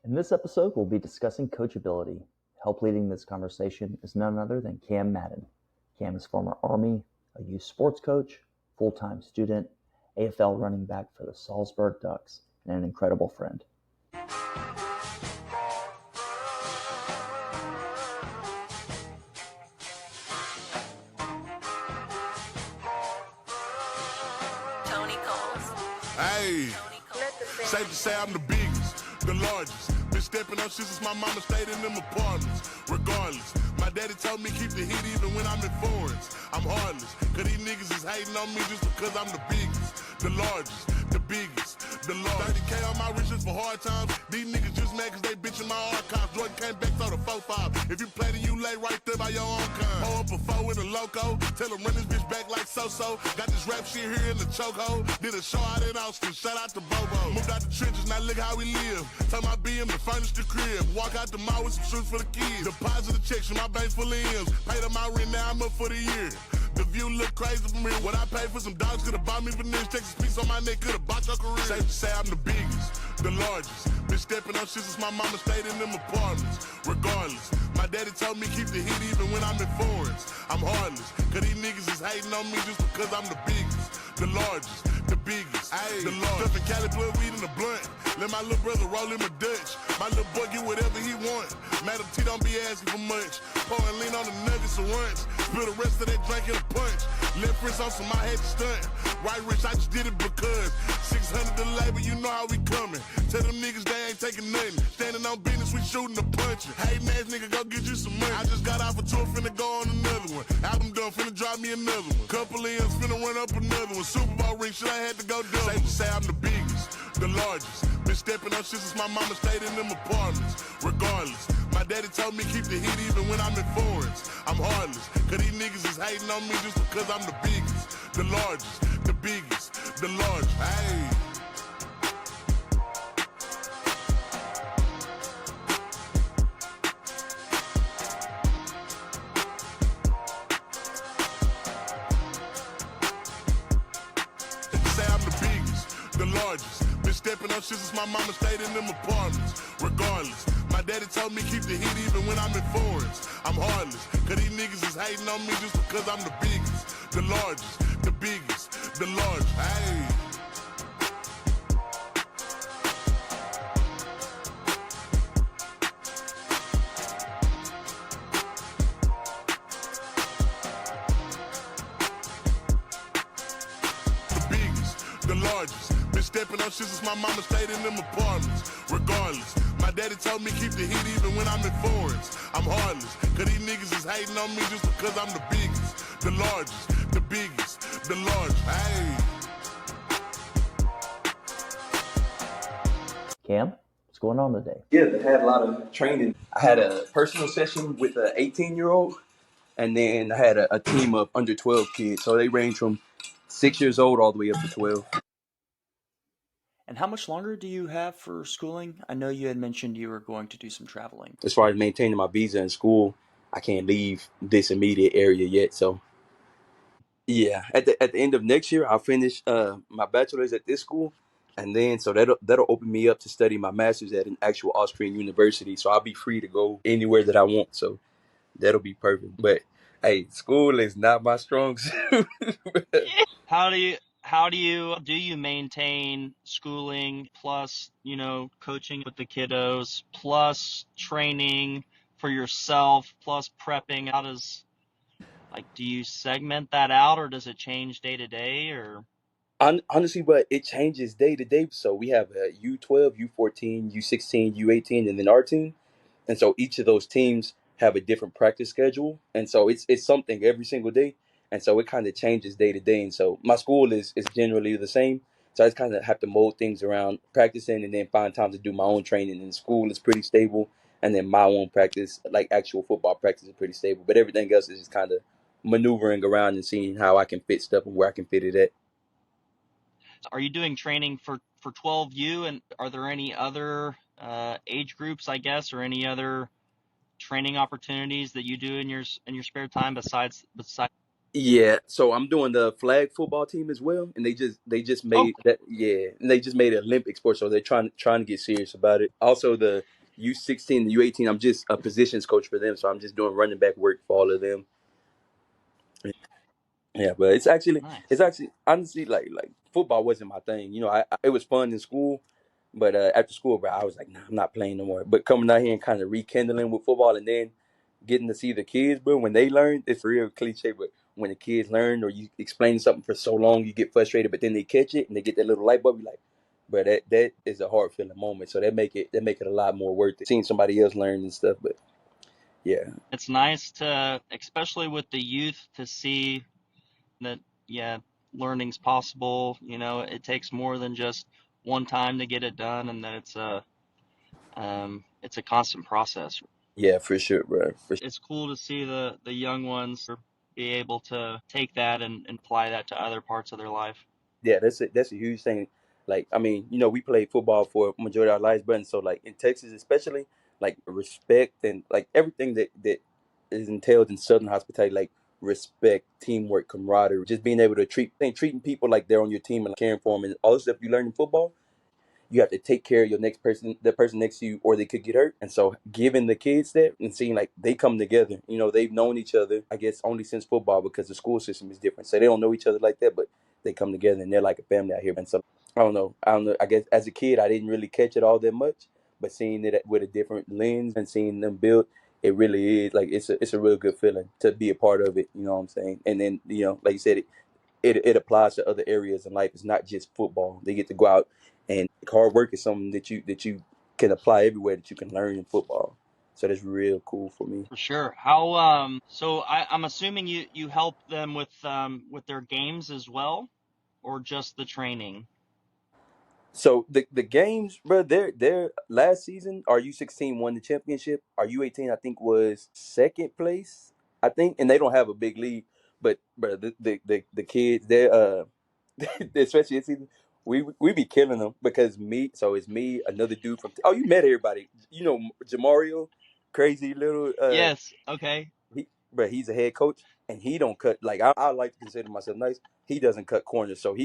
In this episode, we'll be discussing coachability. Help leading this conversation is none other than Cam Madden. Cam is former Army, a youth sports coach, full-time student, AFL running back for the Salzburg Ducks, and an incredible friend. Hey, safe to say I'm the biggest, the largest. Been stepping on shit since my mama stayed in them apartments. Regardless, my daddy told me keep the heat even when I'm in foreigns. I'm heartless, cause these niggas is hating on me just because I'm the biggest, the largest, the biggest, the largest. 30K on my riches for hard times. These niggas just mad cause they bitching my archives. Jordan came back, so the 4-5. If you play then you lay right there by your own kind. Pull up a 4 with a loco, tell him run this bitch back like so-so. Got this rap shit here in the chokehold. Did a show out in Austin, shout out to Bobo. Moved out the trenches, now look how we live. Tell my BM to furnish the crib. Walk out the mall with some shoes for the kids. Deposit the checks from my bank full of M's. Paid up my rent, now I'm up for the year. The view look crazy from here. What I paid for some dogs could've bought me veneers. Texas piece on my neck could've bought your career. Safe to say I'm the biggest, the largest. Been stepping on shit since my mama stayed in them apartments. Regardless, my daddy told me keep the heat even when I'm in foreigns. I'm heartless, cause these niggas is hating on me just because I'm the biggest, the largest, the biggest, the largest. Stuffing Cali blood weed in the blunt. Let my little brother roll him a Dutch. My little boy get whatever he want. Madam T don't be asking for much. Pouring lean on the nuggets and runch. Spill the rest of that drink in a punch. Left wrist on some, I had to stunt. Right wrist, I just did it because 600 the labor, you know how we coming. Tell them niggas they ain't taking nothing. Standing on business, we shooting and punching. Hating ass nigga, go get you some money. I just got off a tour, finna go on another one. Album done, finna drop me another one. Couple M's, finna run up another one. Super Bowl ring, shit, I had to go double. Safe to say I'm the biggest, the largest. Been stepping on shit since my mama stayed in them apartments. Regardless, my daddy told me keep the heat even when I'm in foreigns. I'm heartless, cause these niggas is hating on me just because I'm the biggest, the largest, the biggest, the largest. Hey. Say I'm the biggest, the largest. Been stepping on shit since my mama stayed in them apartments. Regardless, my daddy told me keep the heat even when I'm in foreigns. I'm heartless, cause these niggas is hating on me just because I'm the biggest, the largest, the biggest, the largest. Hey. The biggest, the largest. Been stepping on shit since my mama stayed in them apartments. Regardless, my daddy told me keep the heat even when I'm in foreigns. I'm heartless, cause these niggas is hating on me just because I'm the biggest, the largest, the biggest, the largest. Hey. Cam, what's going on today? Yeah, they had a lot of training. I had a personal session with an 18-year-old, and then I had a team of under 12 kids. So they range from 6 years old all the way up to 12. And how much longer do you have for schooling? I know you had mentioned you were going to do some traveling. As far as maintaining my visa in school, I can't leave this immediate area yet. So, yeah, at the end of next year, I'll finish my bachelor's at this school, and then so that'll open me up to study my master's at an actual Austrian university. So I'll be free to go anywhere that I want. So that'll be perfect. But hey, school is not my strong suit. How do you maintain schooling plus, coaching with the kiddos plus training for yourself plus prepping? Do you segment that out, or does it change day to day, or? Honestly, but it changes day to day. So we have a U12, U14, U16, U18, and then our team. And so each of those teams have a different practice schedule. And so it's something every single day. And so it kind of changes day to day. And so my school is generally the same. So I just kind of have to mold things around practicing and then find time to do my own training. And school is pretty stable. And then my own practice, like actual football practice, is pretty stable. But everything else is just kind of maneuvering around and seeing how I can fit stuff and where I can fit it at. Are you doing training for 12U, and are there any other age groups, I guess, or any other training opportunities that you do in your spare time besides? Yeah, so I'm doing the flag football team as well, and they just Oh, made that, yeah, and they just made it Olympic sport, so they're trying to get serious about it. Also, the U16, the U18, I'm just a positions coach for them, so I'm just doing running back work for all of them. Yeah, but it's nice. actually honestly like football wasn't my thing. It was fun in school, but after school, bro, I was like, nah, I'm not playing no more. But coming out here and kind of rekindling with football, and then getting to see the kids, bro, when they learn, it's real cliche, but when the kids learn or you explain something for so long, you get frustrated, but then they catch it and they get that little light bulb, you like, bro, that is a heart feeling moment. So that make it a lot more worth it. Seeing somebody else learn and stuff, but yeah, It's nice to, especially with the youth, to see that, yeah, learning's possible. It takes more than just one time to get it done, and that it's a constant process. yeah, for sure, bro, for It's cool to see the young ones be able to take that and apply that to other parts of their life. yeah, that's a huge thing. Like, I mean, we played football for a majority of our lives, but and so like in Texas, especially, like respect and like everything that is entailed in Southern hospitality, like respect, teamwork, camaraderie, just being able to treating people like they're on your team and like, caring for them, and all the stuff you learn in football. You have to take care of your next person, the person next to you, or they could get hurt. And so, giving the kids that and seeing like they come together, they've known each other, I guess, only since football because the school system is different. So they don't know each other like that, but they come together and they're like a family out here. And so, I don't know. I guess as a kid, I didn't really catch it all that much, but seeing it with a different lens and seeing them build, it really is like it's a real good feeling to be a part of it. You know what I'm saying? And then like you said, it applies to other areas in life. It's not just football. They get to go out and hard work is something that you can apply everywhere that you can learn in football. So that's real cool for me. For sure. So I'm assuming you help them with their games as well, or just the training? So the games, bro, their last season, our U16 won the championship. Our U18, I think, was second place. I think, and they don't have a big league, but bro, the kids, they're especially this season, we be killing them because it's me, another dude from you met everybody, Jamario, crazy little Yes. Okay. he's a head coach and he don't cut like I like to consider myself nice. He doesn't cut corners, so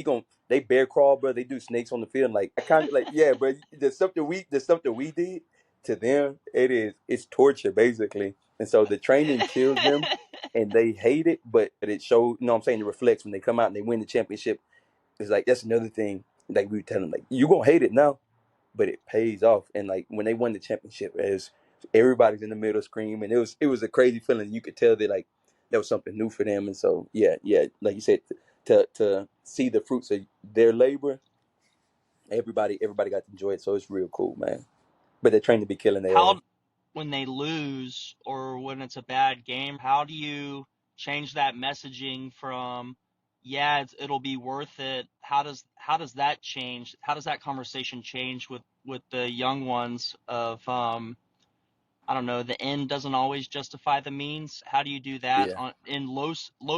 they bear crawl, bro. They do snakes on the field, like I kind of like yeah, bro. The stuff that we did to them, it's torture basically, and so the training kills them, and they hate it, but it shows. You know what I'm saying? It reflects when they come out and they win the championship. It's like that's another thing. Like we tell them, like you gonna hate it now, but it pays off. And like when they won the championship, as everybody's in the middle screaming, it was a crazy feeling. You could tell that like that was something new for them. And so yeah, like you said, to see the fruits of their labor, everybody got to enjoy it. So it's real cool, man. But they're trained to be killing their ass. How, when they lose or when it's a bad game, how do you change that messaging from, yeah, it'll be worth it? How does that change? How does that conversation change with the young ones of, I don't know, the end doesn't always justify the means? How do you do that Yeah, in low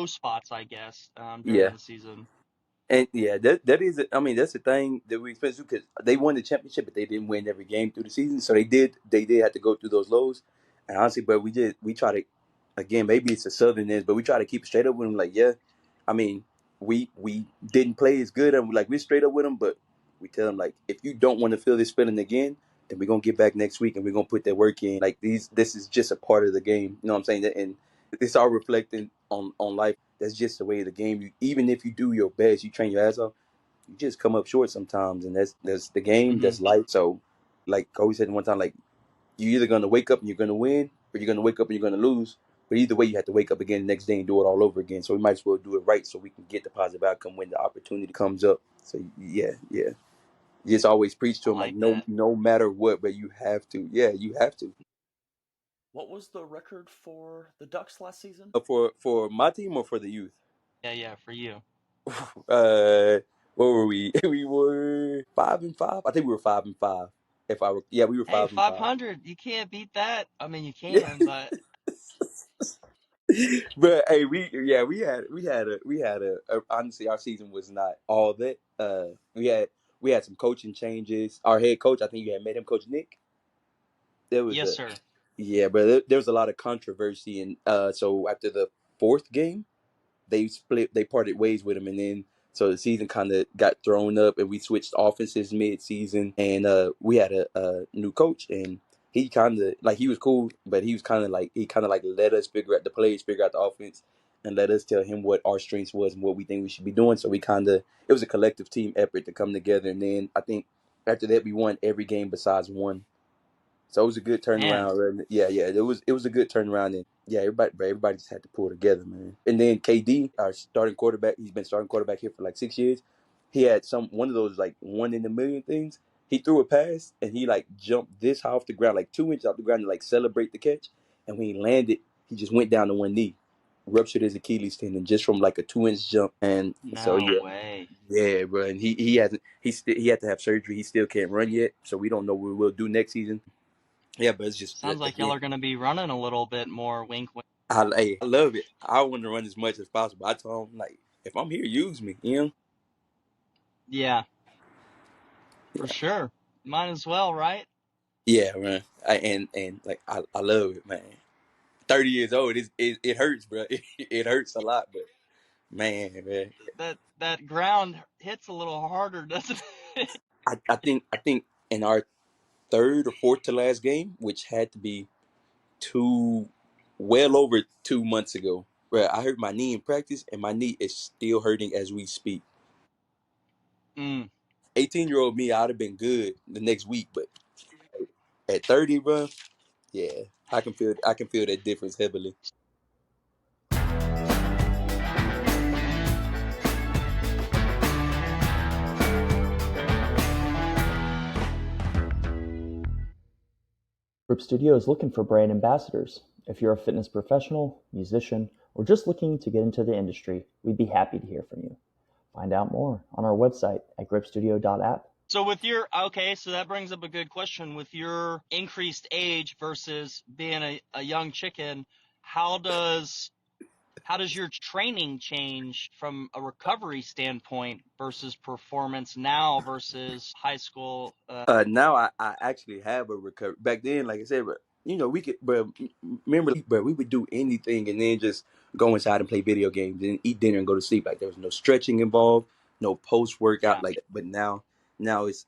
spots, I guess, during yeah. the season? And yeah, that is. I mean, that's the thing that we expect because they won the championship, but they didn't win every game through the season. So they did have to go through those lows. And honestly, but we try to, again, maybe it's a Southern edge, but we try to keep straight up with them. Like, yeah, I mean, we didn't play as good, and we're straight up with them. But we tell them like, if you don't want to feel this feeling again, then we're gonna get back next week and we're gonna put that work in. Like this is just a part of the game. You know what I'm saying? And it's all reflecting on life. That's just the way of the game. Even if you do your best, you train your ass off, you just come up short sometimes, and that's the game. Hmm. That's life. So, like Kobe said one time, like you're either gonna wake up and you're gonna win, or you're gonna wake up and you're gonna lose. But either way, you have to wake up again the next day and do it all over again. So we might as well do it right, so we can get the positive outcome when the opportunity comes up. So yeah, yeah. You just always preach to I them like like no, that. no matter what, but you have to. Yeah, you have to. What was the record for the Ducks last season? For my team or for the youth? Yeah, for you. What were we? We were 5-5. I think we were 5-5. Yeah, we were Hey, 5-5. 500. You can't beat that. I mean, you Yeah, can, but but hey, we had a honestly, our season was not all that. We had some coaching changes. Our head coach, I think you had met him, Coach Nick. There was yes, a sir. Yeah, but there was a lot of controversy, and so after the fourth game, they parted ways with him, and then so the season kind of got thrown up, and we switched offenses mid-season, and we had a new coach, and he kind of like he was cool, but he was kind of like let us figure out the plays, figure out the offense, and let us tell him what our strengths was and what we think we should be doing. So we kind of it was a collective team effort to come together, and then I think after that we won every game besides one. So it was a good Man, turnaround. Yeah, it was a good turnaround, and yeah, everybody just had to pull together, man. And then KD, our starting quarterback, he's been starting quarterback here for like 6 years. He had one of those like 1 in a million things. He threw a pass and he like jumped this high off the ground, like 2 inches off the ground, to like celebrate the catch. And when he landed, he just went down to one knee, ruptured his Achilles tendon just from like a 2 inch jump. And so no yeah, way. yeah, bro. And he hasn't he had to have surgery. He still can't run yet, so we don't know what we'll do next season. Yeah, but it's just Sounds like y'all again, are going to be running a little bit more. Wink, wink. I love it. I want to run as much as possible. I told him like, if I'm here, use me. Yeah, for sure. Might as well, right? Yeah, man. And like I love it, man. 30 years old, it hurts, bro. It hurts a lot, but man. That ground hits a little harder, doesn't it? I think in our third or fourth to last game, which had to be well over 2 months ago, bro, I hurt my knee in practice, and my knee is still hurting as we speak. Mm. 18-year-old me, I'd have been good the next week, but at 30, bro, yeah, I can feel that difference heavily. Grip Studio is looking for brand ambassadors. If you're a fitness professional, musician, or just looking to get into the industry, we'd be happy to hear from you. Find out more on our website at gripstudio.app. So so that brings up a good question. With your increased age versus being a young chicken, how does your training change from a recovery standpoint versus performance now versus high school? Now I actually have a recovery. Back then, like I said, but we could, but remember, but we would do anything and then just go inside and play video games and eat dinner and go to sleep. Like there was no stretching involved, no post workout. Yeah, Like, but now it's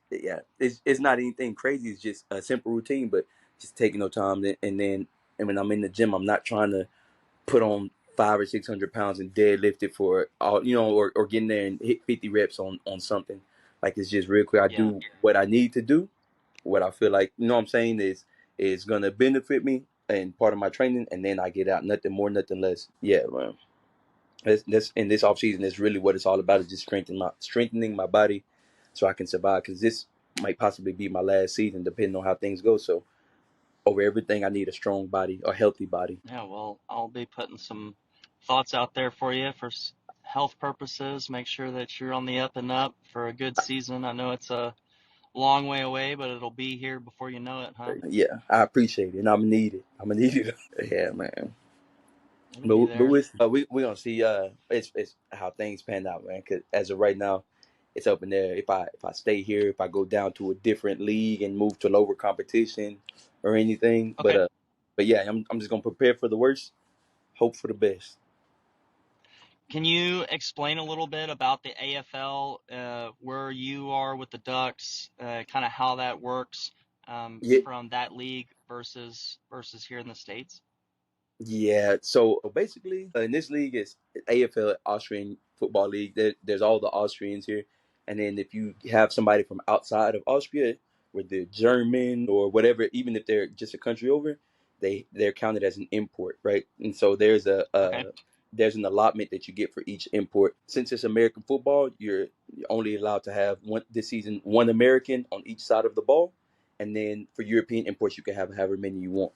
not anything crazy. It's just a simple routine, but just taking no time. And when I'm in the gym, I'm not trying to put on 500 or 600 pounds and deadlift it for all, or getting there and hit 50 reps on something. Like it's just real quick. I yeah. do what I need to do, what I feel like, what I'm saying is gonna benefit me and part of my training, and then I get out, nothing more, nothing less. Yeah, man. That's in this off season. That's really what it's all about. Is just strengthening my body, so I can survive. Because this might possibly be my last season, depending on how things go. So over everything, I need a strong body, a healthy body. Yeah, well, I'll be putting some thoughts out there for you for health purposes. Make sure that you're on the up and up for a good season. I know it's a long way away, but it'll be here before you know it, huh? Yeah, I appreciate it, and I'm gonna need it. I'm gonna need it. Yeah, man. It'll But be but there. we gonna see it's how things pan out, man. Cause as of right now, it's up in there. If I stay here, if I go down to a different league and move to lower competition or anything. But Okay. but yeah, I'm just gonna prepare for the worst, hope for the best. Can you explain a little bit about the AFL, where you are with the Ducks, kind of how that works, Yeah, from that league versus here in the States? yeah. So basically, in this league, it's AFL, Austrian Football League. There's all the Austrians here, and then if you have somebody from outside of Austria, whether German or whatever, even if they're just a country over, they're counted as an import, right? And so Okay. there's an allotment that you get for each import. Since it's American football, you're only allowed to have one American on each side of the ball, and then for European imports, you can have however many you want.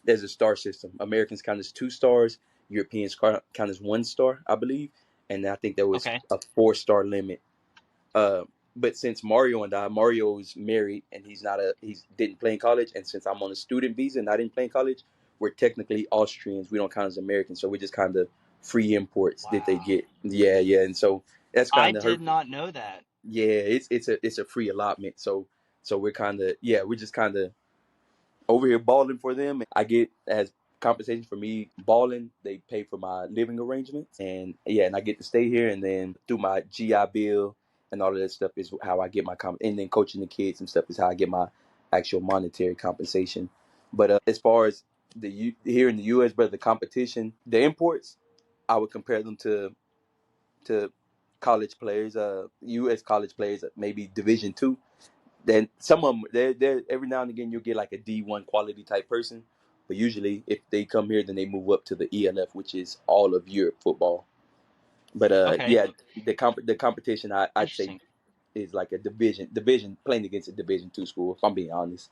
There's a star system. Americans count as 2 stars. Europeans count as 1 star, I believe. And I think there was Okay. a 4 star limit. Uh, but since Mario is married and he didn't play in college, and since I'm on a student visa and I didn't play in college, we're technically Austrians. We don't count as Americans, so we're just kind of free imports that they Wow. get. Yeah, yeah, and so that's I kind of did hurtful. not know that. Yeah, it's a free allotment. So we're kind of we're just kind of over here balling for them. I get as compensation for me balling. They pay for my living arrangements, and yeah, and I get to stay here, and then through my GI Bill and all of that stuff is how I get my and then coaching the kids and stuff is how I get my actual monetary compensation. But as far as here in the U.S., but the competition, the imports, I would compare them to college players, U.S. college players, maybe Division II. Then some of them, they're every now and again you'll get like a D1 quality type person, but usually if they come here, then they move up to the ELF, which is all of Europe football. But Okay, yeah, the competition I'd say interesting. is like a division playing against a Division II school. If I'm being honest,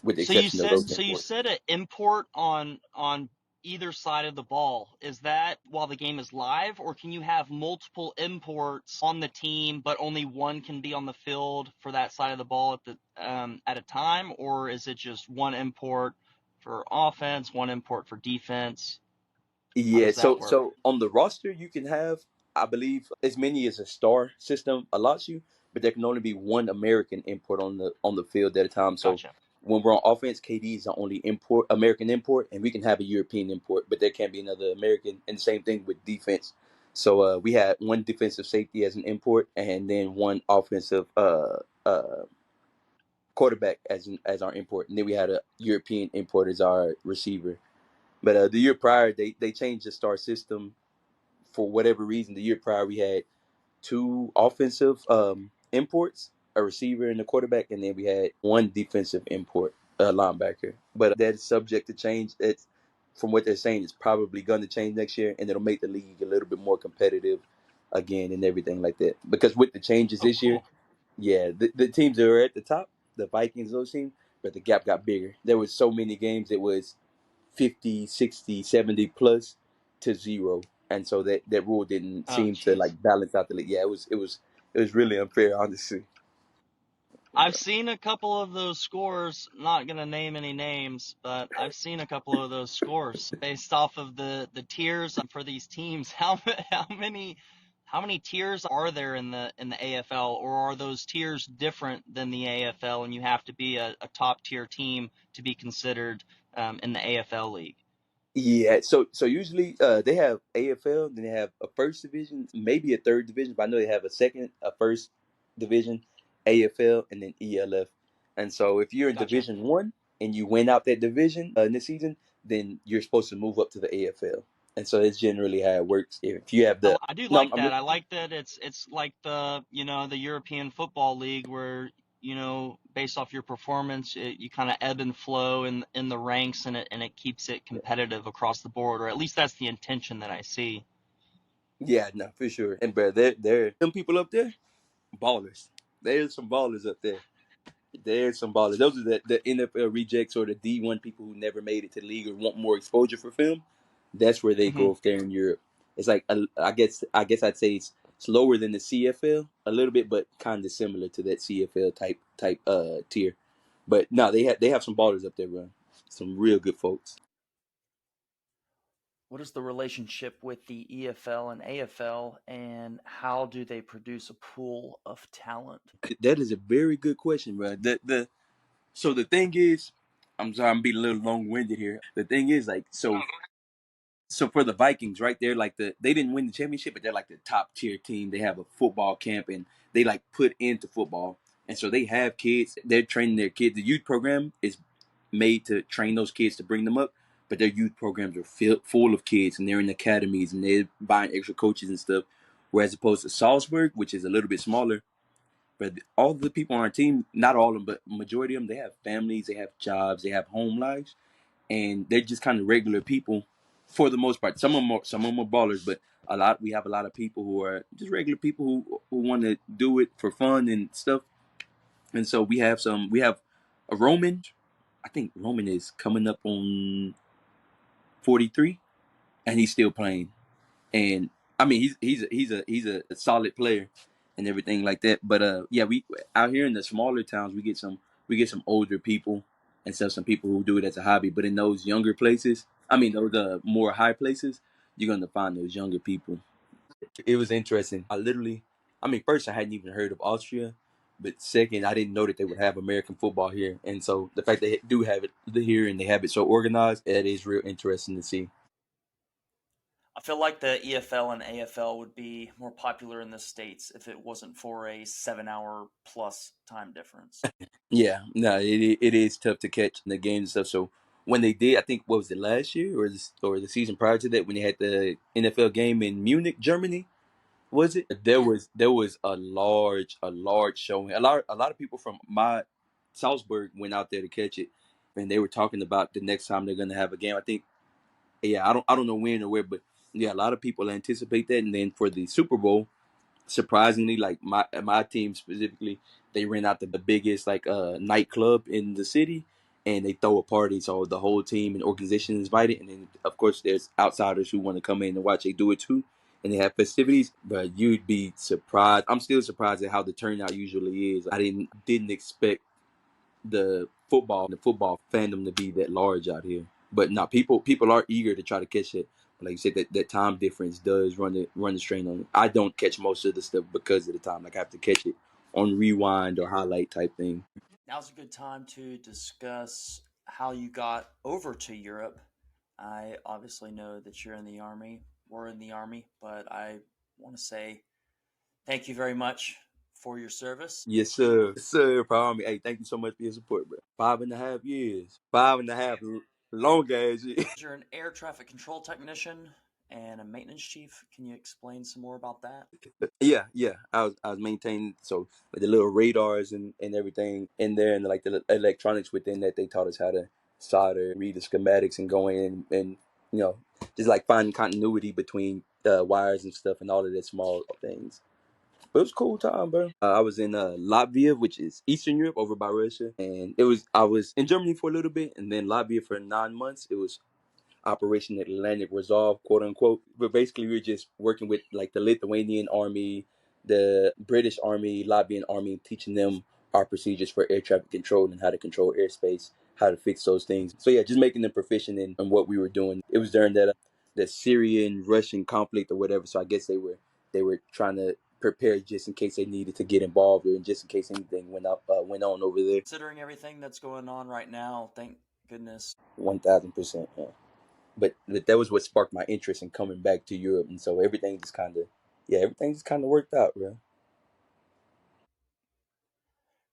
with the So you exception of said those so you imports. said an import on either side of the ball. Is that while the game is live, or can you have multiple imports on the team, but only one can be on the field for that side of the ball at a time, or is it just one import for offense, one import for defense? How Yeah, does that work? so on the roster you can have, I believe, as many as a star system allots you, but there can only be one American import on the field at a time. So Gotcha. when we're on offense, KD is the only import American import, and we can have a European import, but there can't be another American. And the same thing with defense. So we had one defensive safety as an import, and then one offensive quarterback as our import, and then we had a European import as our receiver. But the year prior, they changed the star system for whatever reason. The year prior, we had two offensive imports, a receiver and a quarterback, and then we had one defensive import, a linebacker. But that is subject to change. It's from what they're saying, it's probably going to change next year, and it'll make the league a little bit more competitive again and everything like that. Because with the changes Oh, this year, cool. yeah, the teams that were at the top, the Vikings, those teams, but the gap got bigger. There was so many games. It was 50, 60, 70 plus to zero. And so that rule didn't Oh, seem to jeez. like balance out the league. Yeah, it was really unfair, honestly. I've seen a couple of those scores, not gonna name any names, but I've seen a couple of those scores based off of the tiers for these teams. How many tiers are there in the AFL, or are those tiers different than the AFL, and you have to be a top tier team to be considered in the AFL league? Yeah, so usually they have AFL, then they have a first division, maybe a third division, but I know they have a second, a first division, AFL, and then ELF. And so if you're in Gotcha. Division 1 and you win out that division in this season, then you're supposed to move up to the AFL. And so that's generally how it works. If you have the I do no, like that. I like that it's like the European Football League where based off your performance you kind of ebb and flow in the ranks, and it keeps it competitive across the board, or at least that's the intention that I see. yeah, no, for sure. And bro, they're them people up there, ballers. There's some ballers up there. There's some ballers. Those are the NFL rejects or the D1 people who never made it to the league or want more exposure for film. That's where they Hmm. go if they're in Europe. It's like I guess I'd say it's slower than the CFL a little bit, but kind of similar to that CFL type tier. But no, they have some ballers up there, bro. Some real good folks. What is the relationship with the EFL and AFL, and how do they produce a pool of talent? That is a very good question, bro. So the thing is, I'm sorry, I'm being a little long winded here. The thing is, like, so for the Vikings, right? They didn't win the championship, but they're like the top tier team. They have a football camp and they like put into football. And so they have kids. They're training their kids. The youth program is made to train those kids to bring them up, but their youth programs are full of kids and they're in academies and they're buying extra coaches and stuff. Whereas opposed to Salzburg, which is a little bit smaller, but all the people on our team, not all of them, but majority of them, they have families, they have jobs, they have home lives, and they're just kind of regular people for the most part. Some of them are ballers, but we have a lot of people who are just regular people who want to do it for fun and stuff. And so we have a Roman. I think Roman is coming up on 43, and he's still playing. And I mean, he's a solid player and everything like that. But yeah, we out here in the smaller towns, we get some older people and some people who do it as a hobby. But in those younger places, I mean those more high places, you're gonna find those younger people. It was interesting. I mean, first I hadn't even heard of Austria, But second, I didn't know that they would have American football here, and so the fact they do have it here and they have it so organized, that is real interesting to see. I feel like the EFL and AFL would be more popular in the States if it wasn't for a 7 hour plus time difference. Yeah, no, it is tough to catch the games and stuff. So when they did, I think what was it last year or the season prior to that when they had the NFL game in Munich, Germany, was it? There was a large showing. A lot of people from my Salzburg went out there to catch it, and they were talking about the next time they're gonna have a game. I think yeah, I don't know when or where, but yeah, a lot of people anticipate that. And then for the Super Bowl, surprisingly, like my team specifically, they rent out the biggest like nightclub in the city, and they throw a party. So the whole team and organization is invited, and then of course there's outsiders who want to come in and watch. They do it too, and they have festivities. But you'd be surprised. I'm still surprised at how the turnout usually is. I didn't expect the football fandom to be that large out here. But now people are eager to try to catch it. Like you said, that time difference does run the strain on it. I don't catch most of the stuff because of the time. Like I have to catch it on rewind or highlight type thing. Now's a good time to discuss how you got over to Europe. I obviously know that you're in the Army, we're in the Army, but I want to say thank you very much for your service. Yes, sir. Yes, sir, Paul. Hey, thank you so much for your support, bro. 5.5 years. 5.5 long ass years. You're an air traffic control technician and a maintenance chief. Can you explain some more about that? Yeah. I was maintaining so with the little radars and everything in there, and like the electronics within that. They taught us how to solder, read the schematics, and go in and you know just like finding continuity between wires and stuff and all of that small things. But it was a cool time, bro. I was in Latvia, which is Eastern Europe, over by Russia, and I was in Germany for a little bit, and then Latvia for 9 months. It was Operation Atlantic Resolve, quote unquote. But basically, we were just working with like the Lithuanian army, the British army, Latvian army, teaching them our procedures for air traffic control and how to control airspace, how to fix those things. So yeah, just making them proficient in what we were doing. It was during that the Syrian Russian conflict or whatever. So I guess they were trying to prepare just in case they needed to get involved or just in case anything went on over there. Considering everything that's going on right now, thank goodness. 1,000%. Yeah. But that was what sparked my interest in coming back to Europe, and so everything just kind of worked out, bro.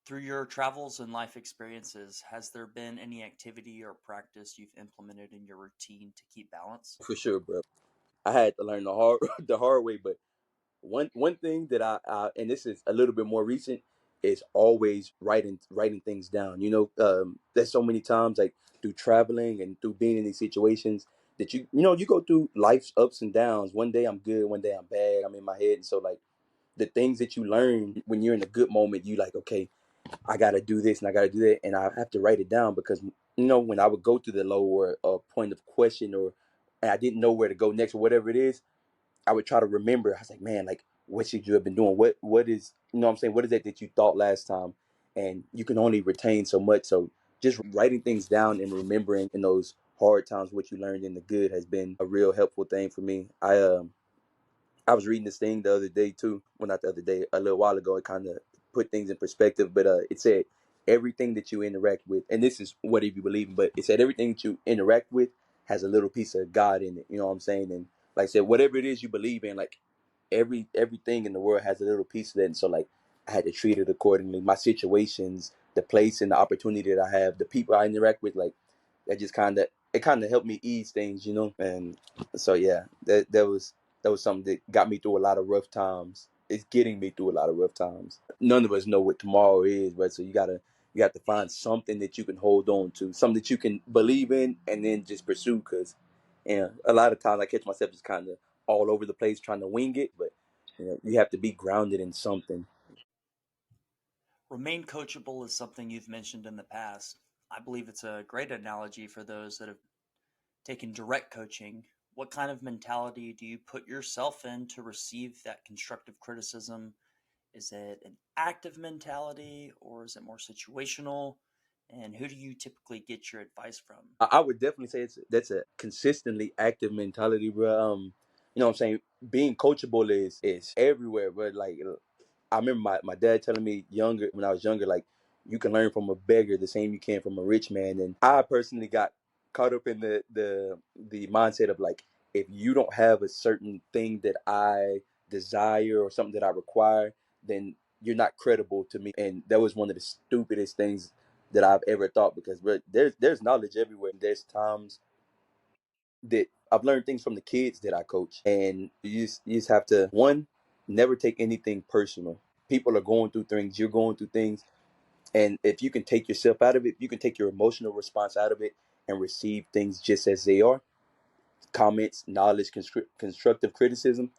Through your travels and life experiences, has there been any activity or practice you've implemented in your routine to keep balance? For sure, bro. I had to learn the hard the hard way, but one thing that I and this is a little bit more recent is always writing things down. There's so many times like through traveling and through being in these situations that you go through life's ups and downs. One day I'm good, one day I'm bad. I'm in my head, and so like the things that you learn when you're in a good moment, you like, okay, I got to do this and I got to do that, and I have to write it down because when I would go through the low or a point of question or and I didn't know where to go next or whatever it is, I would try to remember. I was like, man, like what should you have been doing? What is what I'm saying? What is that you thought last time? And you can only retain so much. So just writing things down and remembering in those hard times what you learned in the good has been a real helpful thing for me. I was reading this thing the other day too. Well, not the other day, a little while ago. It kind of put things in perspective. But it said everything that you interact with, and this is whatever you believe in, but it said everything that you interact with has a little piece of God in it. You know what I'm saying? And like I said, whatever it is you believe in, like everything in the world has a little piece of that. And so like I had to treat it accordingly. My situations, the place and the opportunity that I have, the people I interact with, like that just kind of helped me ease things. And so yeah, that was something that got me through a lot of rough times. It's getting me through a lot of rough times. None of us know what tomorrow is, but so you got to find something that you can hold on to, something that you can believe in, and then just pursue. Because, a lot of times I catch myself just kind of all over the place trying to wing it, but you have to be grounded in something. Remain coachable is something you've mentioned in the past. I believe it's a great analogy for those that have taken direct coaching. What kind of mentality do you put yourself in to receive that constructive criticism? Is it an active mentality or is it more situational? And who do you typically get your advice from? I would definitely say that's a consistently active mentality, bro. You know what I'm saying? Being coachable is everywhere, but like I remember my dad telling me when I was younger, like, you can learn from a beggar the same you can from a rich man. And I personally got caught up in the mindset of like, if you don't have a certain thing that I desire or something that I require, then you're not credible to me. And that was one of the stupidest things that I've ever thought, because bro, there's knowledge everywhere. There's times that I've learned things from the kids that I coach, and you just have to, one, never take anything personal. People are going through things, you're going through things, and if you can take yourself out of it, you can take your emotional response out of it and receive things just as they are, comments, knowledge, constructive criticism,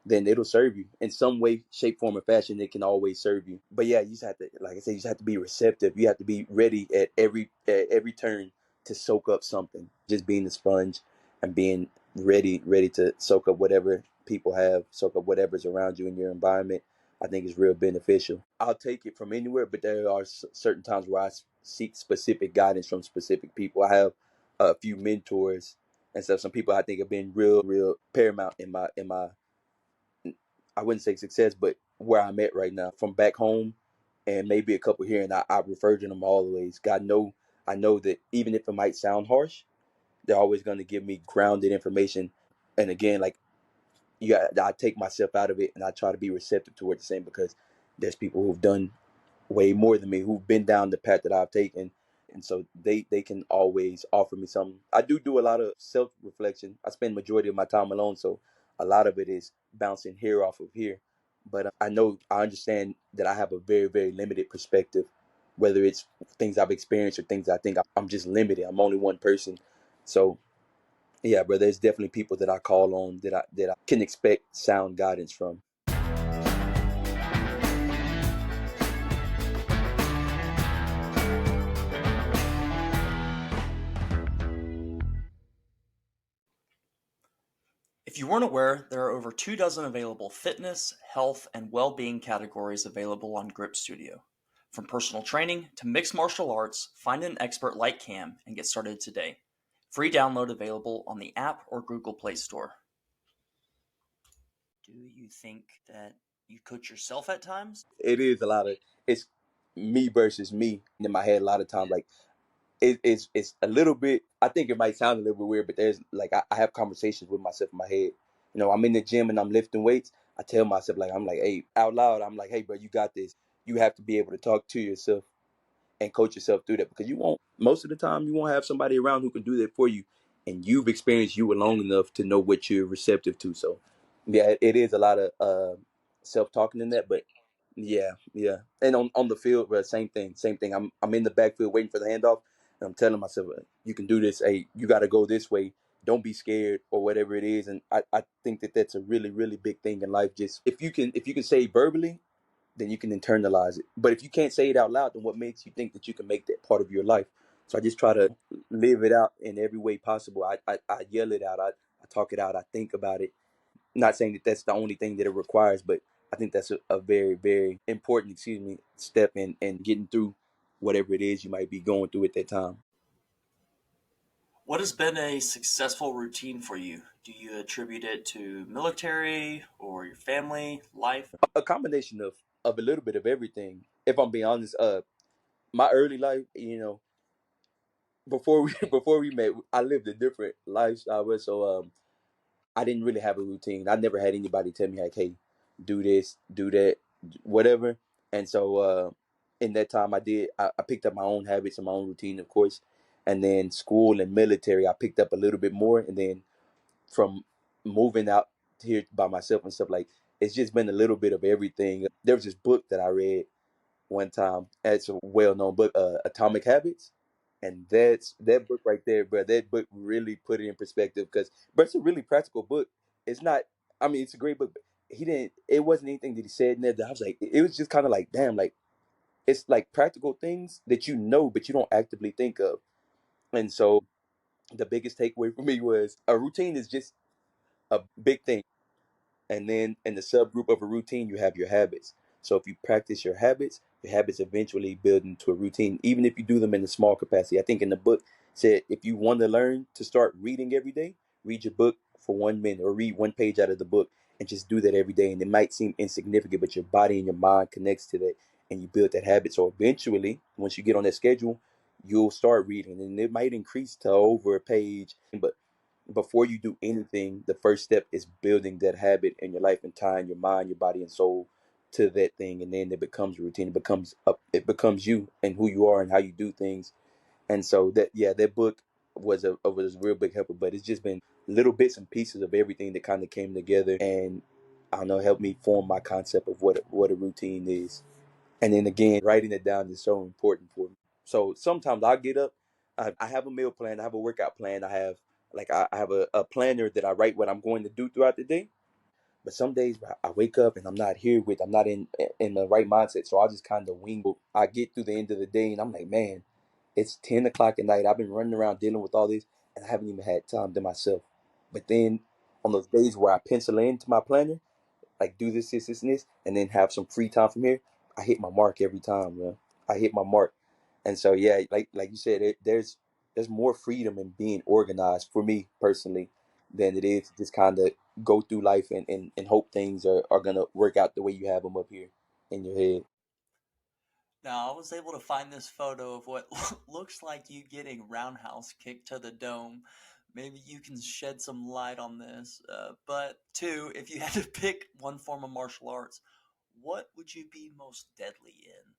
then it'll serve you in some way, shape, form, or fashion. It can always serve you. But yeah, you just have to, like I said, you just have to be receptive. You have to be ready at every turn to soak up something. Just being a sponge and being ready to soak up whatever people have, soak up whatever's around you in your environment. I think is real beneficial. I'll take it from anywhere, but there are certain times where I seek specific guidance from specific people. I have a few mentors and stuff. Some people I think have been real paramount in my I wouldn't say success, but where I'm at right now, from back home, and maybe a couple here, and I refer to them always. God know, I know that even if it might sound harsh, they're always going to give me grounded information. And again, like, I take myself out of it and I try to be receptive toward the same, because there's people who've done way more than me, who've been down the path that I've taken, and so they can always offer me something. I do a lot of self reflection. I spend majority of my time alone, so a lot of it is bouncing here off of here. But I understand that I have a very very limited perspective, whether it's things I've experienced or things I think. I'm just limited. I'm only one person, so yeah, bro. There's definitely people that I call on that I can expect sound guidance from. If you weren't aware, there are over 24 available fitness, health, and well-being categories available on Grip Studio. From personal training to mixed martial arts, find an expert like Cam and get started today. Free download available on the app or Google Play Store. Do you think that you coach yourself at times? It is a lot of, it's me versus me in my head a lot of times. Like, it's a little bit, I think it might sound a little bit weird, but there's like, I have conversations with myself in my head. I'm in the gym and I'm lifting weights. I tell myself, like, I'm like, hey, out loud, I'm like, hey, bro, you got this. You have to be able to talk to yourself and coach yourself through that, because most of the time you won't have somebody around who can do that for you, and you've experienced you long enough to know what you're receptive to. So yeah, it is a lot of self-talking in that. But yeah, and on the field, bro, same thing. I'm in the backfield waiting for the handoff, and I'm telling myself, you can do this. Hey, you got to go this way. Don't be scared, or whatever it is. And I think that that's a really really big thing in life. Just if you can say verbally, then you can internalize it. But if you can't say it out loud, then what makes you think that you can make that part of your life? So I just try to live it out in every way possible. I yell it out. I talk it out. I think about it. Not saying that that's the only thing that it requires, but I think that's a very, very important, step in getting through whatever it is you might be going through at that time. What has been a successful routine for you? Do you attribute it to military or your family, life? A combination of a little bit of everything. If I'm being honest, my early life, before we before we met, I lived a different lifestyle. So I didn't really have a routine. I never had anybody tell me like, "Hey, do this, do that, whatever." And so in that time, I picked up my own habits and my own routine, of course. And then school and military, I picked up a little bit more. And then from moving out here by myself and stuff, like, it's just been a little bit of everything. There was this book that I read one time. It's a well-known book, Atomic Habits, and that book right there, bro. That book really put it in perspective, because, but it's a really practical book. It's not. I mean, it's a great book, but he didn't. It wasn't anything that he said in there that I was like. It was just kind of like, damn, like, it's like practical things that but you don't actively think of. And so the biggest takeaway for me was a routine is just a big thing. And then in the subgroup of a routine, you have your habits. So if you practice your habits eventually build into a routine, even if you do them in a small capacity. I think in the book said, if you want to learn to start reading every day, read your book for 1 minute or read one page out of the book. and just do that every day. And it might seem insignificant, but your body and your mind connects to that, and you build that habit. So eventually, once you get on that schedule, you'll start reading, and it might increase to over a page. But before you do anything, the first step is building that habit in your life and tying your mind, your body, and soul to that thing, and then it becomes routine. It becomes you and who you are and how you do things. And so that book was a real big helper. But it's just been little bits and pieces of everything that kind of came together, and I don't know, helped me form my concept of what a routine is. And then again, writing it down is so important for me. So sometimes I get up, I have a meal plan, I have a workout plan, I have a planner that I write what I'm going to do throughout the day. But some days I wake up and I'm not in the right mindset. So I just kind of wing. I get through the end of the day and I'm like, man, it's 10 o'clock at night. I've been running around dealing with all this, and I haven't even had time to myself. But then on those days where I pencil into my planner, like do this, and this, and then have some free time from here, I hit my mark every time, man. I hit my mark. And so yeah, like you said, there's more freedom in being organized for me personally than it is to just kind of go through life and hope things are gonna work out the way you have them up here in your head. Now, I was able to find this photo of what looks like you getting roundhouse kicked to the dome. Maybe you can shed some light on this. But two, if you had to pick one form of martial arts, what would you be most deadly in?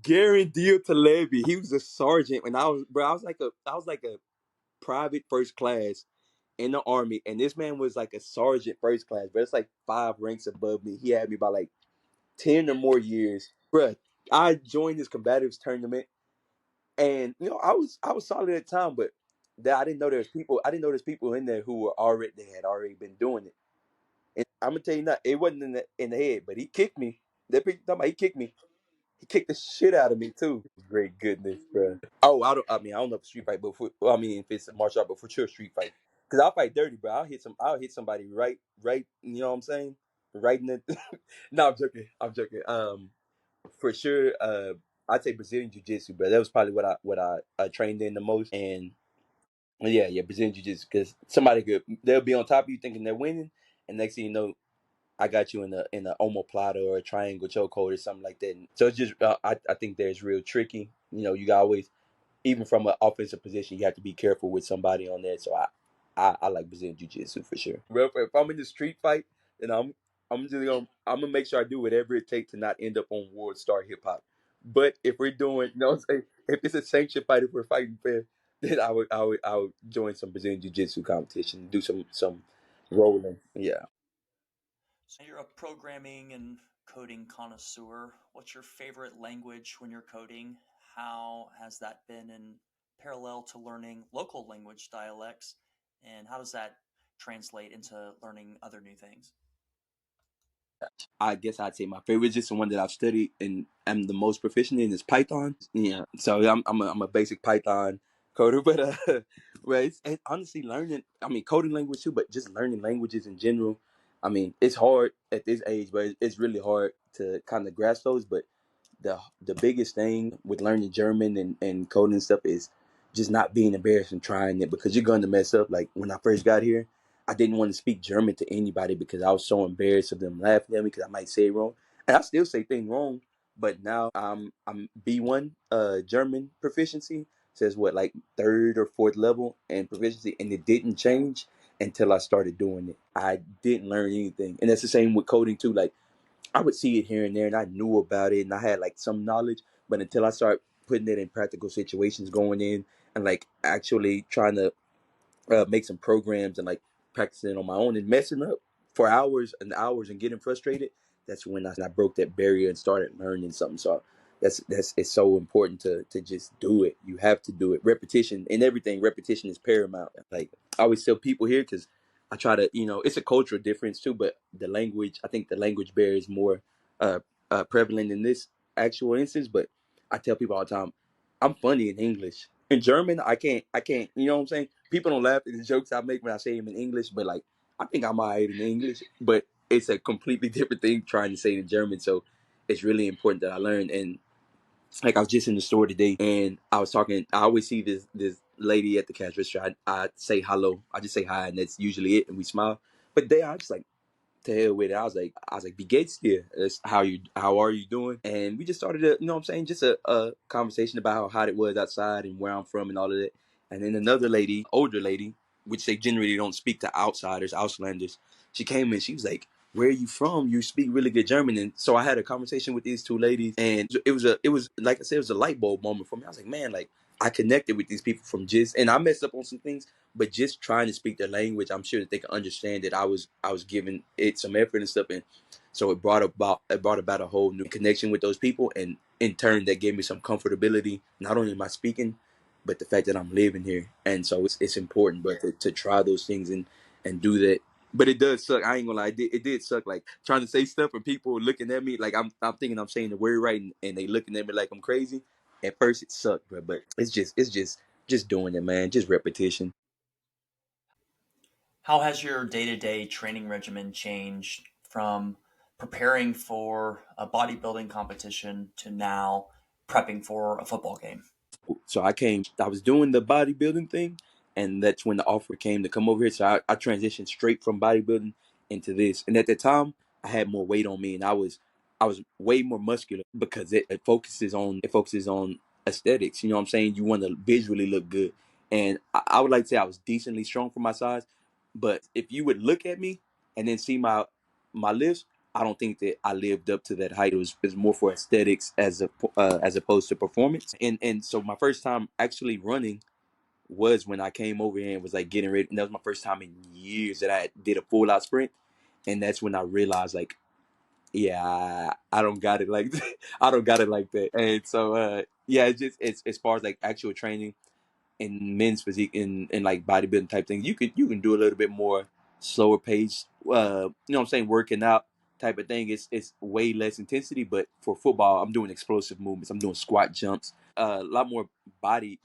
Gary Diotalevi, he was a sergeant when I was like a private first class in the army, and this man was like a sergeant first class, but it's like 5 ranks above me. He had me by like 10 or more years, bruh. I joined this combatives tournament, and I was solid at the time, but that I didn't know there's people in there who were already they had already been doing it. And I'm gonna tell you, not it wasn't in the head, but he kicked me. That talking about he kicked me. He kicked the shit out of me too. Great goodness, bro. Oh, I don't know if it's street fight, but well, I mean, if it's a martial art, but for sure street fight. Cause I'll fight dirty, bro. I'll hit somebody right. You know what I'm saying? Right in the. No, I'm joking. I'm joking. For sure. I'd say Brazilian Jiu Jitsu, bro. That was probably what I trained in the most. And yeah, Brazilian Jiu Jitsu. Cause somebody could they'll be on top of you thinking they're winning, and next thing you know, I got you in a omoplata or a triangle chokehold or something like that. So it's just I think there's real tricky. You got always, even from an offensive position, you have to be careful with somebody on that. So I like Brazilian Jiu Jitsu for sure. Well, if I'm in the street fight, then I'm gonna make sure I do whatever it takes to not end up on World Star Hip Hop. But if we're doing, what I'm saying, if it's a sanctioned fight, if we're fighting fair, then I would join some Brazilian Jiu Jitsu competition, do some rolling. Yeah. So you're a programming and coding connoisseur. What's your favorite language when you're coding? How has that been in parallel to learning local language dialects? And how does that translate into learning other new things? I guess I'd say my favorite is just the one that I've studied and am the most proficient in is Python. Yeah, so I'm a basic Python coder, but well, it's honestly learning. I mean, coding language too, but just learning languages in general. I mean, it's hard at this age, but it's really hard to kind of grasp those. But the biggest thing with learning German and coding and stuff is just not being embarrassed and trying it because you're going to mess up. Like when I first got here, I didn't want to speak German to anybody because I was so embarrassed of them laughing at me because I might say it wrong. And I still say things wrong, but now I'm B1 German proficiency. Says what, like third or fourth level and proficiency, and it didn't change until I started doing it. I didn't learn anything. And that's the same with coding too. Like I would see it here and there, and I knew about it, and I had like some knowledge. But until I start putting it in practical situations, going in and like actually trying to make some programs and like practicing on my own and messing up for hours and hours and getting frustrated, that's when I broke that barrier and started learning something. So that's it's so important to just do it. You have to do it. Repetition in everything. Repetition is paramount. Like I always tell people here because I try to, it's a cultural difference too, but the language, I think the language barrier is more uh, prevalent in this actual instance. But I tell people all the time, I'm funny in English. In German, I can't, you know what I'm saying? People don't laugh at the jokes I make when I say them in English, but like, I think I'm alright in English, but it's a completely different thing trying to say it in German. So it's really important that I learn. And like I was just in the store today and I was talking, I always see this lady at the cash register. I say hello. I just say hi and that's usually it. And we smile. But they are just like, to hell with it. I was like, be Gates here. How are you doing? And we just started a, just a conversation about how hot it was outside and where I'm from and all of that. And then another lady, older lady, which they generally don't speak to outsiders, Auslanders. She came in, she was like, where are you from? You speak really good German. And so I had a conversation with these two ladies, and it was like I said, it was a light bulb moment for me. I was like, man, like I connected with these people from just, and I messed up on some things, but just trying to speak their language, I'm sure that they can understand that I was giving it some effort and stuff, and so it brought about a whole new connection with those people, and in turn that gave me some comfortability, not only in my speaking, but the fact that I'm living here, and so it's important, but to try those things and do that. But it does suck. I ain't gonna lie, it did suck. Like trying to say stuff and people looking at me like I'm thinking I'm saying the word right, and they looking at me like I'm crazy. At first it sucked, bro, but it's just doing it, man. Just repetition. How has your day-to-day training regimen changed from preparing for a bodybuilding competition to now prepping for a football game? So I was doing the bodybuilding thing, and that's when the offer came to come over here. So I transitioned straight from bodybuilding into this. And at the time, I had more weight on me, and I was way more muscular because it focuses on aesthetics. You know what I'm saying? You want to visually look good, and I would like to say I was decently strong for my size. But if you would look at me and then see my lifts, I don't think that I lived up to that height. It was more for aesthetics as opposed to performance. And so my first time actually running was when I came over here and was like getting ready. And that was my first time in years that I did a full out sprint. And that's when I realized like, yeah, I don't got it like that. I don't got it like that. And so yeah, it's as far as like actual training in men's physique in like bodybuilding type things, you can do a little bit more slower pace. You know what I'm saying, working out type of thing. It's way less intensity, but for football, I'm doing explosive movements. I'm doing squat jumps, a lot more body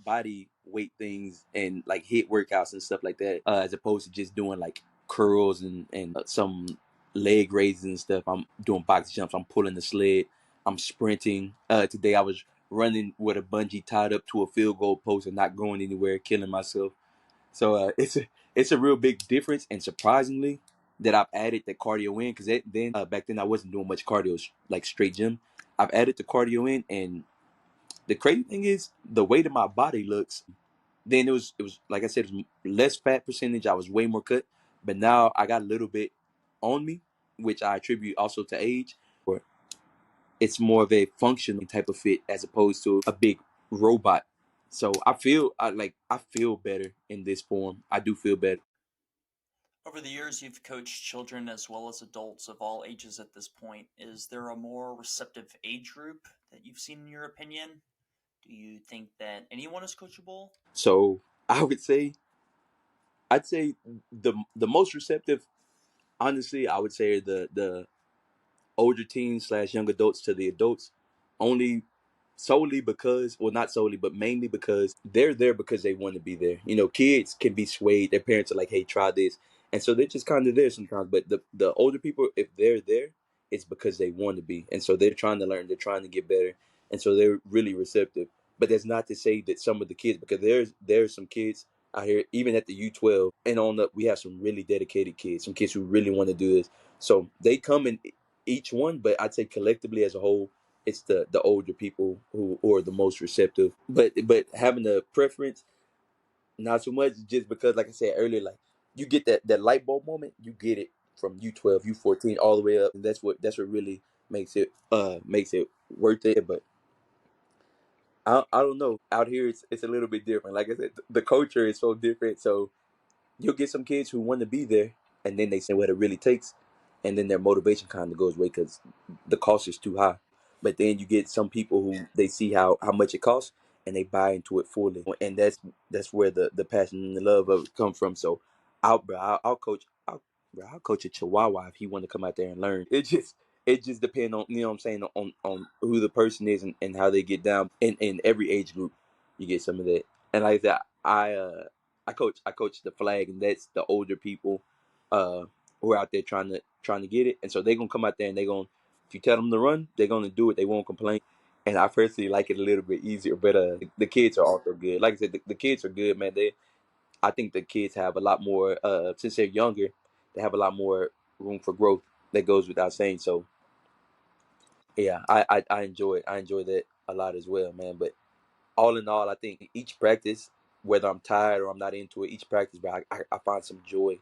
weight things and like hit workouts and stuff like that, as opposed to just doing like curls and some leg raises and stuff. I'm doing box jumps. I'm pulling the sled. I'm sprinting. Today I was running with a bungee tied up to a field goal post and not going anywhere, killing myself. So it's a real big difference, and surprisingly, that I've added the cardio in because then back then I wasn't doing much cardio, like straight gym. I've added the cardio in, and the crazy thing is the way that my body looks. Then it was like I said, it was less fat percentage. I was way more cut, but now I got a little bit on me, which I attribute also to age. It's more of a functional type of fit as opposed to a big robot. So I feel better in this form. I do feel better. Over the years, you've coached children as well as adults of all ages at this point. Is there a more receptive age group that you've seen in your opinion? Do you think that anyone is coachable? So I would say I'd say the most receptive, honestly, I would say the older teens slash young adults to the adults, only solely because, well, not solely, but mainly because they're there because they want to be there. You know, kids can be swayed. Their parents are like, hey, try this. And so they're just kind of there sometimes. But the older people, if they're there, it's because they want to be. And so they're trying to learn, they're trying to get better. And so they're really receptive. But that's not to say that some of the kids, because there's some kids out here, even at the U12 and on up, we have some really dedicated kids, some kids who really want to do this. So they come in each one, but I'd say collectively as a whole, it's the older people who are the most receptive. But having a preference, not so much, just because, like I said earlier, like you get that light bulb moment, you get it from U12, U14, all the way up, and that's what really makes it worth it. But I don't know. Out here, it's a little bit different. Like I said, the culture is so different. So you'll get some kids who want to be there, and then they say what it really takes, and then their motivation kind of goes away because the cost is too high. But then you get some people who they see how much it costs, and they buy into it fully, and that's where the passion and the love of it come from. So I'll coach. I'll coach a Chihuahua if he want to come out there and learn. It just depends on, you know what I'm saying, on who the person is and how they get down. In every age group, you get some of that. And like that, I coach the flag, and that's the older people uh, who are out there trying to get it. And so they're gonna come out there and they're gonna, if you tell them to run, they're gonna do it. They won't complain. And I personally like it a little bit easier, but the kids are also good. Like I said, the kids are good, man. I think the kids have a lot more since they're younger. they have a lot more room for growth. That goes without saying. So yeah, I enjoy it. I enjoy that a lot as well, man. But all in all, I think each practice, whether I'm tired or I'm not into it, each practice, but I find some joy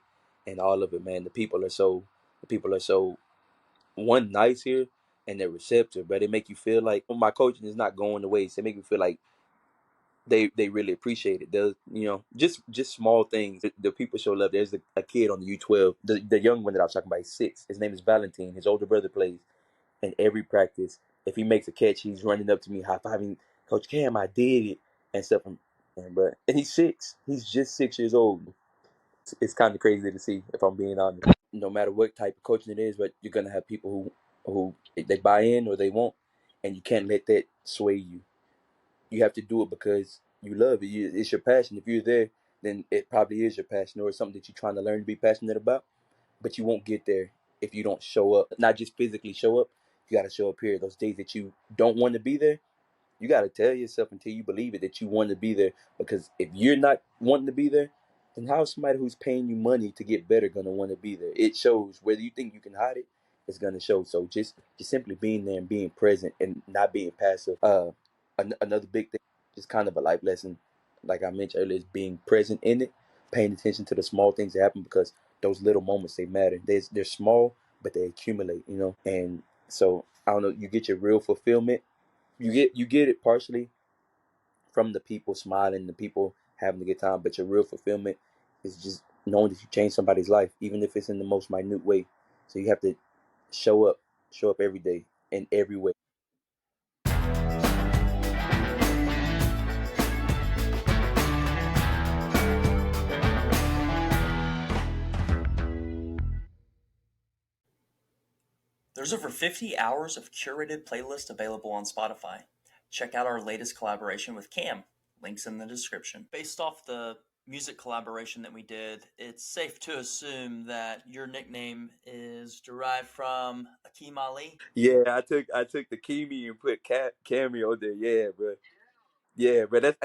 in all of it, man. The people are so one nice here, and they're receptive, but they make you feel like my coaching is not going to waste. They make me feel like they really appreciate it. There's just small things. The people show love. There's a kid on the U12, the young one that I was talking about. He's 6. His name is Valentine. His older brother plays, and every practice, if he makes a catch, he's running up to me, high fiving Coach Cam. I did it and stuff. And he's 6. He's just 6 years old. It's kind of crazy to see, if I'm being honest. No matter what type of coaching it is, but you're gonna have people who they buy in or they won't, and you can't let that sway you. You have to do it because you love it. It's your passion. If you're there, then it probably is your passion, or it's something that you're trying to learn to be passionate about. But you won't get there if you don't show up. Not just physically show up. You got to show up here. Those days that you don't want to be there, you got to tell yourself until you believe it that you want to be there. Because if you're not wanting to be there, then how is somebody who's paying you money to get better going to want to be there? It shows. Whether you think you can hide it, it's going to show. So just simply being there and being present and not being passive. Another big thing, just kind of a life lesson, like I mentioned earlier, is being present in it, paying attention to the small things that happen, because those little moments, they matter. They're small, but they accumulate. And so I don't know. You get your real fulfillment. You get it partially from the people smiling, the people having a good time, but your real fulfillment is just knowing that you changed somebody's life, even if it's in the most minute way. So you have to show up every day in every way. There's over 50 hours of curated playlist available on Spotify. Check out our latest collaboration with Cam. Links in the description. Based off the music collaboration that we did, it's safe to assume that your nickname is derived from Akeem Ali. Yeah, I took the Kimi and put Cameo there. Yeah, bro. Yeah, bro. That's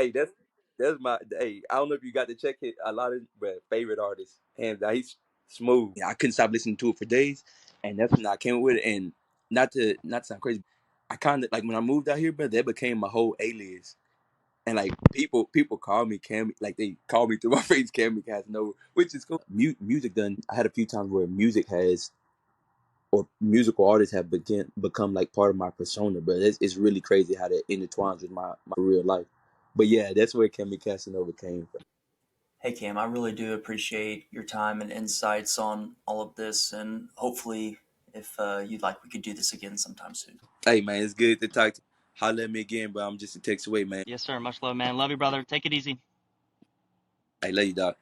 my hey. I don't know if you got to check it. A lot of favorite artists, and he's smooth. Yeah, I couldn't stop listening to it for days, and that's when I came with it. And not to sound crazy, I kind of like when I moved out here, bro. That became my whole alias, and like people call me Cam, like they call me through my face Kamikaze, which is cool. Music done. I had a few times where music has or musical artists have become like part of my persona, but it's really crazy how that intertwines with my real life. But yeah, that's where Kemi Casanova came from. Hey Cam, I really do appreciate your time and insights on all of this, and hopefully, if you'd like, we could do this again sometime soon. Hey man, it's good to talk to you. Holler at me again, bro. I'm just a text away, man. Yes, sir. Much love, man. Love you, brother. Take it easy. I love you, dog.